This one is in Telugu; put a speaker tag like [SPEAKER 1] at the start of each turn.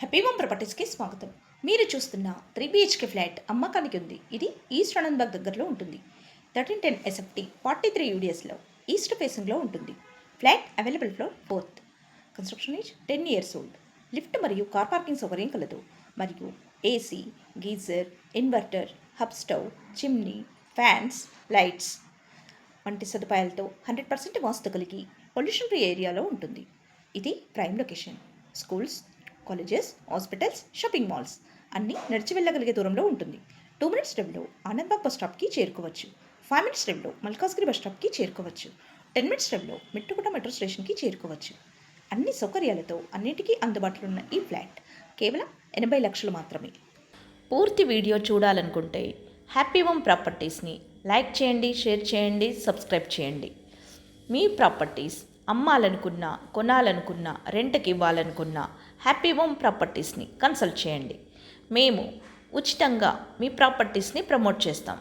[SPEAKER 1] హ్యాపీ హోమ్ ప్రాపర్టీస్కి స్వాగతం. మీరు చూస్తున్న 3 BHK ఫ్లాట్ అమ్మకానికి ఉంది. ఇది ఈస్ట్ ఆనంద్బాగ్ దగ్గరలో ఉంటుంది. 1310 SFT 43 UDSలో ఈస్ట్ ఫేసింగ్లో ఉంటుంది. Flat available floor 4th. Construction age 10 years old. Lift మరియు కార్ పార్కింగ్ సౌకర్యం కలదు. మరియు AC, geyser, inverter, hub stove, chimney, fans, lights వంటి సదుపాయాలతో 100% వాస్తు కలిగి పొల్యూషన్ ఫ్రీ ఏరియాలో ఉంటుంది. ఇది prime location. Schools, colleges, hospitals, shopping malls అన్నీ నడిచి వెళ్ళగలిగే దూరంలో ఉంటుంది. 2 minutes డ్రైవ్లో ఆనంద్బాగ్ బస్ స్టాప్కి చేరుకోవచ్చు. 5 minutes డ్రైవ్లో మల్కాజ్గిరి బస్ స్టాప్కి చేరుకోవచ్చు. 10 minutes డ్రైవ్లో మెట్టుగుట మెట్రో స్టేషన్కి చేరుకోవచ్చు. అన్ని సౌకర్యాలతో అన్నిటికీ అందుబాటులో ఉన్న ఈ ఫ్లాట్ కేవలం 80 లక్షలు మాత్రమే. పూర్తి వీడియో చూడాలనుకుంటే హ్యాపీ హోమ్ ప్రాపర్టీస్ని లైక్ చేయండి, షేర్ చేయండి, సబ్స్క్రైబ్ చేయండి. మీ ప్రాపర్టీస్ అమ్మాలనుకున్నా, కొనాలనుకున్నా, రెంట్కి ఇవ్వాలనుకున్నా హ్యాపీ హోమ్ ప్రాపర్టీస్ని కన్సల్ట్ చేయండి. మేము ఉచితంగా మీ ప్రాపర్టీస్ని ప్రమోట్ చేస్తాం.